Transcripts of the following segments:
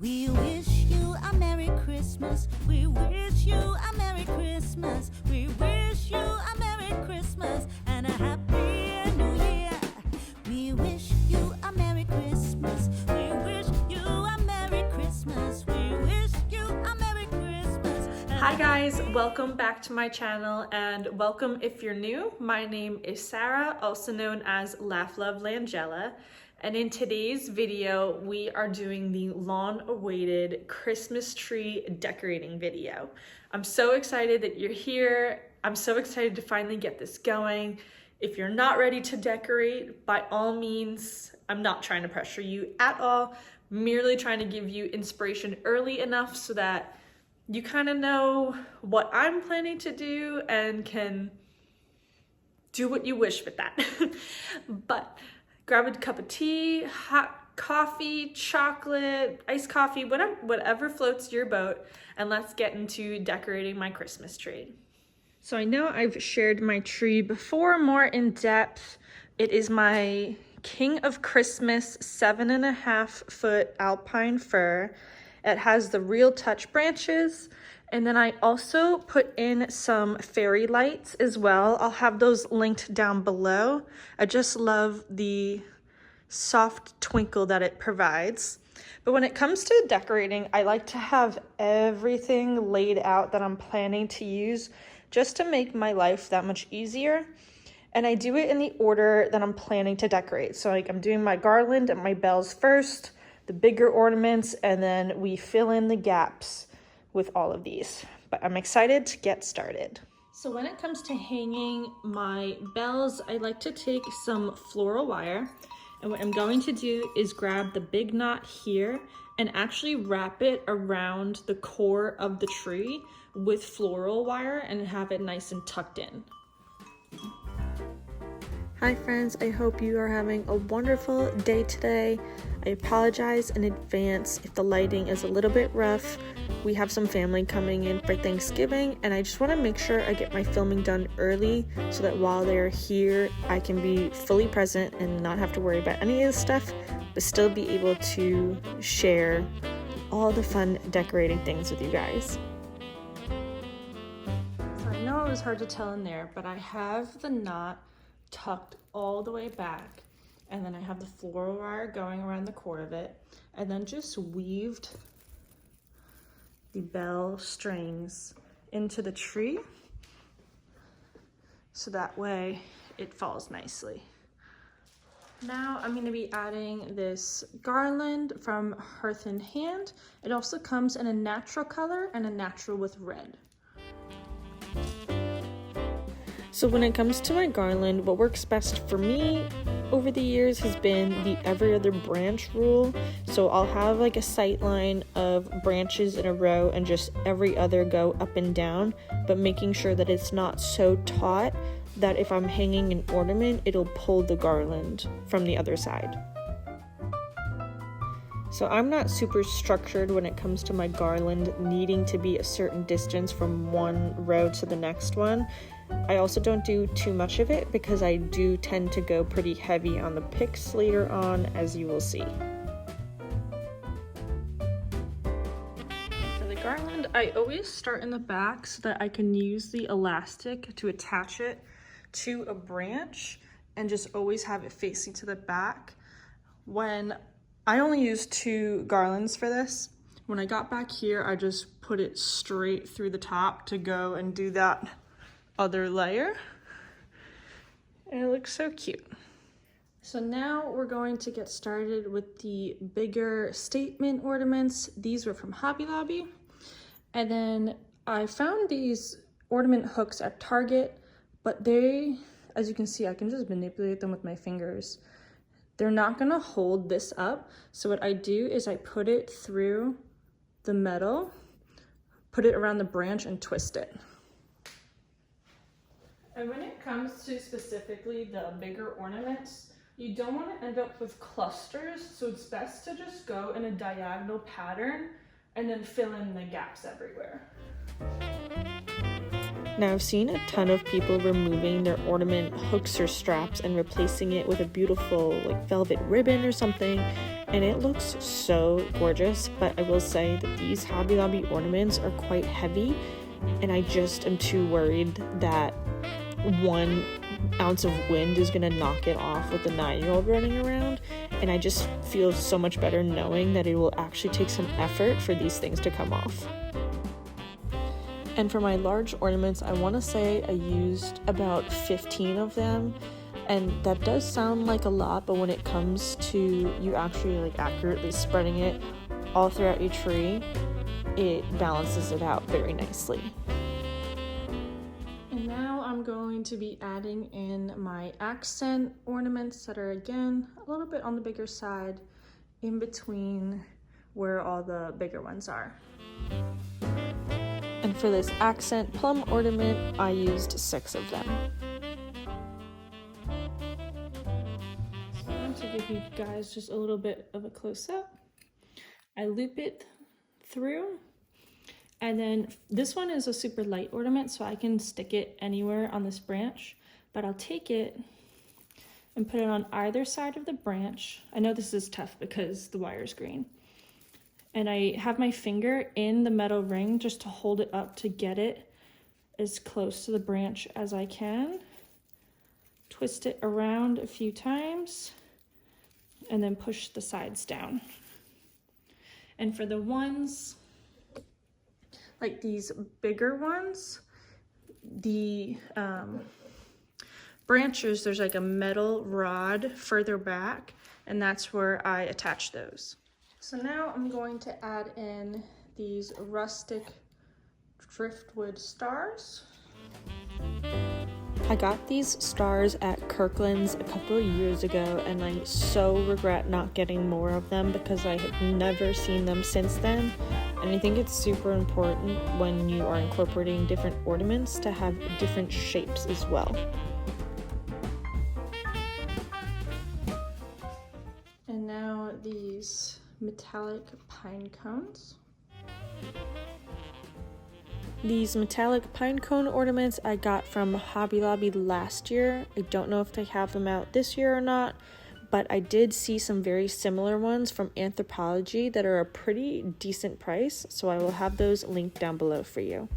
We wish you a Merry Christmas. We wish you a Merry Christmas. We wish you a Merry Christmas and a Happy New Year. We wish you a Merry Christmas. We wish you a Merry Christmas. We wish you a Merry Christmas. Hi guys, welcome back to my channel and welcome if you're new. My name is Sarah, also known as Laugh Love Langella. And in today's video, we are doing the long-awaited Christmas tree decorating video. I'm so excited that you're here. I'm so excited to finally get this going. If you're not ready to decorate, by all means, I'm not trying to pressure you at all. Merely trying to give you inspiration early enough so that you kind of know what I'm planning to do and can do what you wish with that. But grab a cup of tea, hot coffee, chocolate, iced coffee, whatever floats your boat, and let's get into decorating my Christmas tree. So I know I've shared my tree before more in depth. It is my King of Christmas 7.5 foot alpine fir. It has the Real Touch branches. And then I also put in some fairy lights as well. I'll have those linked down below. I just love the soft twinkle that it provides. But when it comes to decorating, I like to have everything laid out that I'm planning to use just to make my life that much easier. And I do it in the order that I'm planning to decorate. So like I'm doing my garland and my bells first, the bigger ornaments, and then we fill in the gaps with all of these. But I'm excited to get started. So when it comes to hanging my bells, I like to take some floral wire, and what I'm going to do is grab the big knot here and actually wrap it around the core of the tree with floral wire and have it nice and tucked in. Hi friends, I hope you are having a wonderful day today. I apologize in advance if the lighting is a little bit rough. We have some family coming in for Thanksgiving, and I just want to make sure I get my filming done early so that while they're here, I can be fully present and not have to worry about any of this stuff, but still be able to share all the fun decorating things with you guys. So I know it was hard to tell in there, but I have the knot tucked all the way back, and then I have the floral wire going around the core of it, and then just weaved the bell strings into the tree so that way it falls nicely. Now I'm going to be adding this garland from Hearth and Hand. It also comes in a natural color and a natural with red. So when it comes to my garland, what works best for me over the years has been the every other branch rule. So I'll have like a sight line of branches in a row and just every other go up and down, but making sure that it's not so taut that if I'm hanging an ornament, it'll pull the garland from the other side. So I'm not super structured when it comes to my garland needing to be a certain distance from one row to the next one. I also don't do too much of it because I do tend to go pretty heavy on the picks later on, as you will see. For the garland, I always start in the back so that I can use the elastic to attach it to a branch and just always have it facing to the back. When I only use 2 garlands for this. When I got back here, I just put it straight through the top to go and do that other layer, and it looks so cute. So now we're going to get started with the bigger statement ornaments. These were from Hobby Lobby, and then I found these ornament hooks at Target, but they, as you can see, I can just manipulate them with my fingers. They're not gonna hold this up, so what I do is I put it through the metal, put it around the branch, and twist it. And when it comes to specifically the bigger ornaments, you don't want to end up with clusters, so it's best to just go in a diagonal pattern and then fill in the gaps everywhere. Now I've seen a ton of people removing their ornament hooks or straps and replacing it with a beautiful like velvet ribbon or something, and it looks so gorgeous. But I will say that these Hobby Lobby ornaments are quite heavy, and I just am too worried that 1 ounce of wind is gonna knock it off with the 9-year-old running around. And I just feel so much better knowing that it will actually take some effort for these things to come off. And for my large ornaments, I want to say I used about 15 of them, and that does sound like a lot, but when it comes to you actually like accurately spreading it all throughout your tree, it balances it out very nicely. And now I'm going to be adding in my accent ornaments that are, again, a little bit on the bigger side, in between where all the bigger ones are. And for this accent plum ornament, I used 6 of them. So to give you guys just a little bit of a close-up, I loop it through, and then this one is a super light ornament, so I can stick it anywhere on this branch, but I'll take it and put it on either side of the branch. I know this is tough because the wire is green. And I have my finger in the metal ring just to hold it up to get it as close to the branch as I can. Twist it around a few times and then push the sides down. And for the ones, like these bigger ones, the branches, there's like a metal rod further back, and that's where I attach those. So now I'm going to add in these rustic driftwood stars. I got these stars at Kirklands a couple of years ago, and I so regret not getting more of them because I have never seen them since then. And I think it's super important when you are incorporating different ornaments to have different shapes as well. And now these metallic pine cones. These metallic pine cone ornaments I got from Hobby Lobby last year. I don't know if they have them out this year or not, but I did see some very similar ones from Anthropology that are a pretty decent price, so I will have those linked down below for you.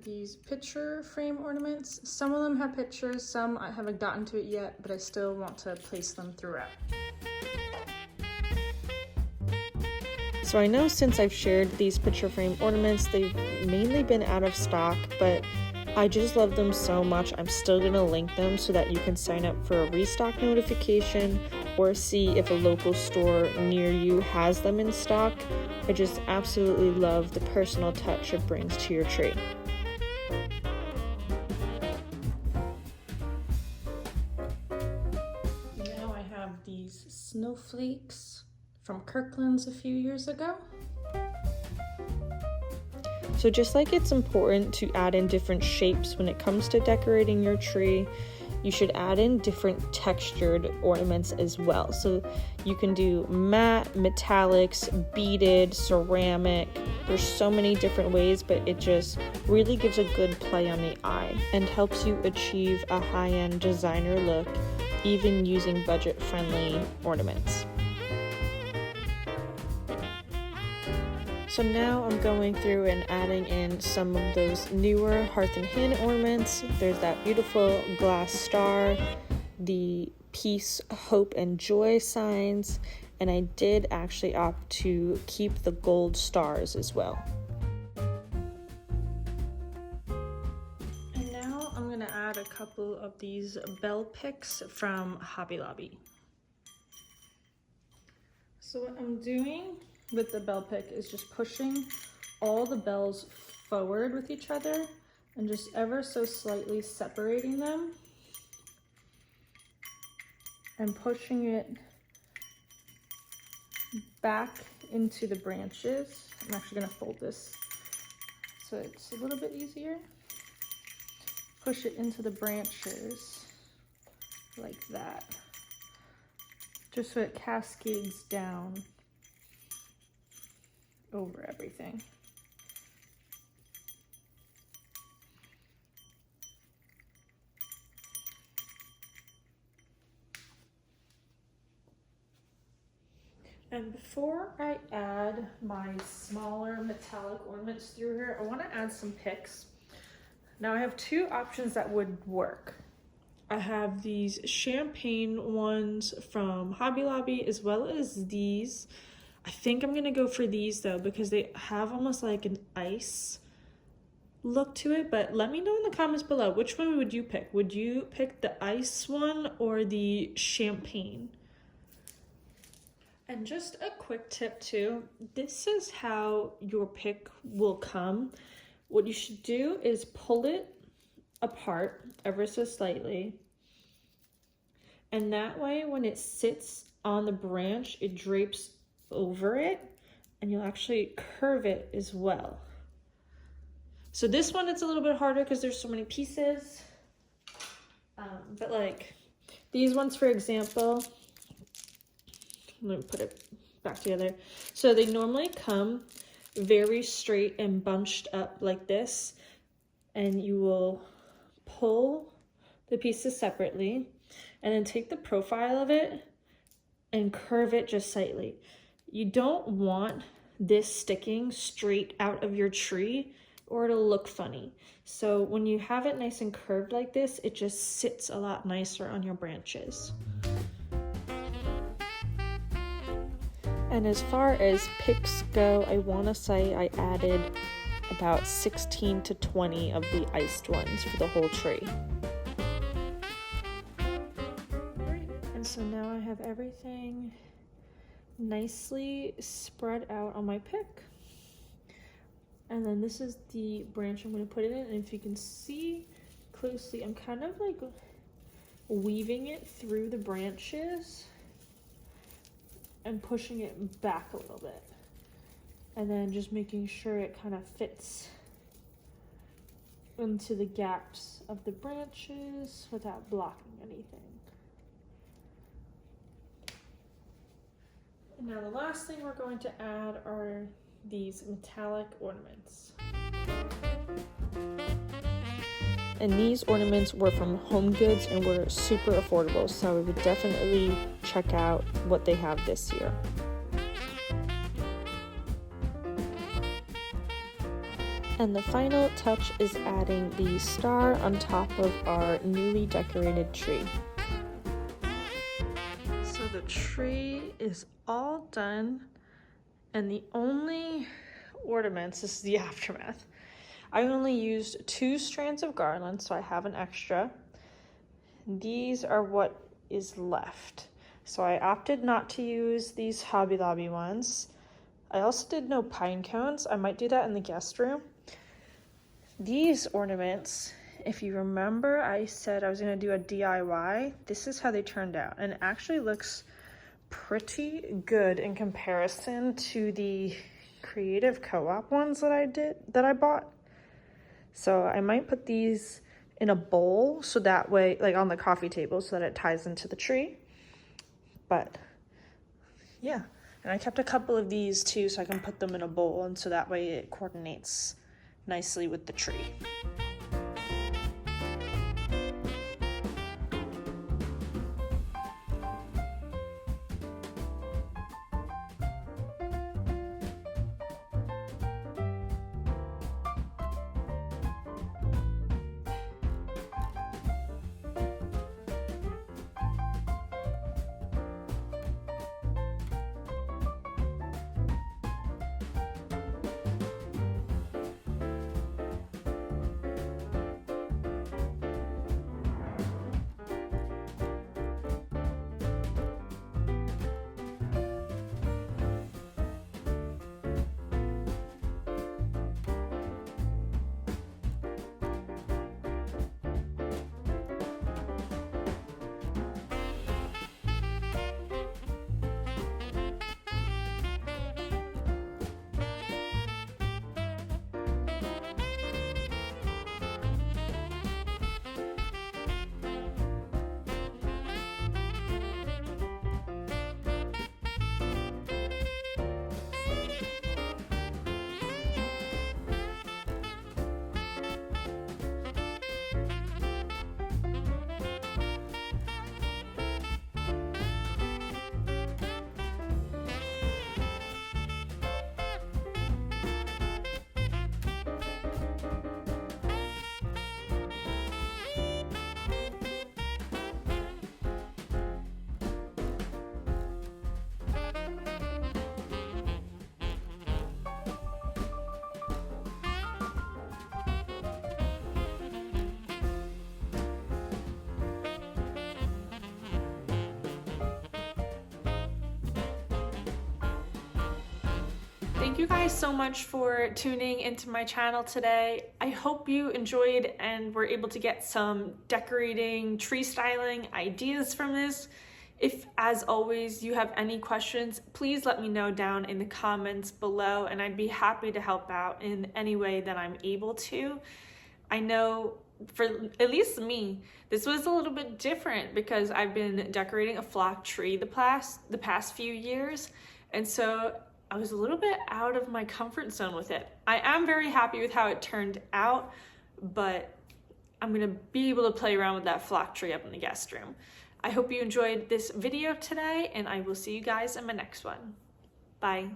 These picture frame ornaments. Some of them have pictures, some I haven't gotten to it yet, but I still want to place them throughout. So I know since I've shared these picture frame ornaments, they've mainly been out of stock, but I just love them so much. I'm still gonna link them so that you can sign up for a restock notification or see if a local store near you has them in stock. I just absolutely love the personal touch it brings to your tree. Now I have these snowflakes from Kirklands a few years ago. So just like it's important to add in different shapes when it comes to decorating your tree, you should add in different textured ornaments as well. So you can do matte, metallics, beaded, ceramic. There's so many different ways, but it just really gives a good play on the eye and helps you achieve a high-end designer look, even using budget-friendly ornaments. So now I'm going through and adding in some of those newer Hearth and Hand ornaments. There's that beautiful glass star, the peace, hope, and joy signs, and I did actually opt to keep the gold stars as well. And now I'm gonna add a couple of these bell picks from Hobby Lobby. So what I'm doing with the bell pick is just pushing all the bells forward with each other and just ever so slightly separating them and pushing it back into the branches. I'm actually going to fold this so it's a little bit easier. Push it into the branches like that, just so it cascades down over everything. And before I add my smaller metallic ornaments through here, I want to add some picks. Now I have two options that would work. I have these champagne ones from Hobby Lobby as well as these. I think I'm gonna go for these though because they have almost like an ice look to it, but let me know in the comments below, which one would you pick? Would you pick the ice one or the champagne? And just a quick tip too, this is how your pick will come. What you should do is pull it apart ever so slightly. And that way when it sits on the branch, it drapes over it and you'll actually curve it as well. So this one, it's a little bit harder because there's so many pieces. But like these ones, for example, let me put it back together. So they normally come very straight and bunched up like this, and you will pull the pieces separately and then take the profile of it and curve it just slightly. You don't want this sticking straight out of your tree or it'll look funny. So when you have it nice and curved like this, it just sits a lot nicer on your branches. And as far as picks go, I want to say I added about 16 to 20 of the iced ones for the whole tree. And so now I have everything nicely spread out on my pick. And then this is the branch I'm going to put it in. And if you can see closely, I'm kind of like weaving it through the branches and pushing it back a little bit, and then just making sure it kind of fits into the gaps of the branches without blocking anything. And now the last thing we're going to add are these metallic ornaments. And these ornaments were from Home Goods and were super affordable, so we would definitely check out what they have this year. And the final touch is adding the star on top of our newly decorated tree. So the tree is all done, and the only ornaments, this is the aftermath. I only used 2 strands of garland, so I have an extra. These are what is left. So I opted not to use these Hobby Lobby ones. I also did no pine cones. I might do that in the guest room. These ornaments, if you remember, I said I was going to do a DIY. This is how they turned out, and it actually looks pretty good in comparison to the Creative Co-op ones that I bought. So I might put these in a bowl so that way, like on the coffee table, so that it ties into the tree. But yeah, and I kept a couple of these too so I can put them in a bowl, and so that way it coordinates nicely with the tree. Thank you guys so much for tuning into my channel today. I hope you enjoyed and were able to get some decorating, tree styling ideas from this. If, as always, you have any questions, please let me know down in the comments below, and I'd be happy to help out in any way that I'm able to. I know for at least me, this was a little bit different because I've been decorating a flock tree the past few years, and so I was a little bit out of my comfort zone with it. I am very happy with how it turned out, but I'm gonna be able to play around with that flock tree up in the guest room. I hope you enjoyed this video today, and I will see you guys in my next one. Bye.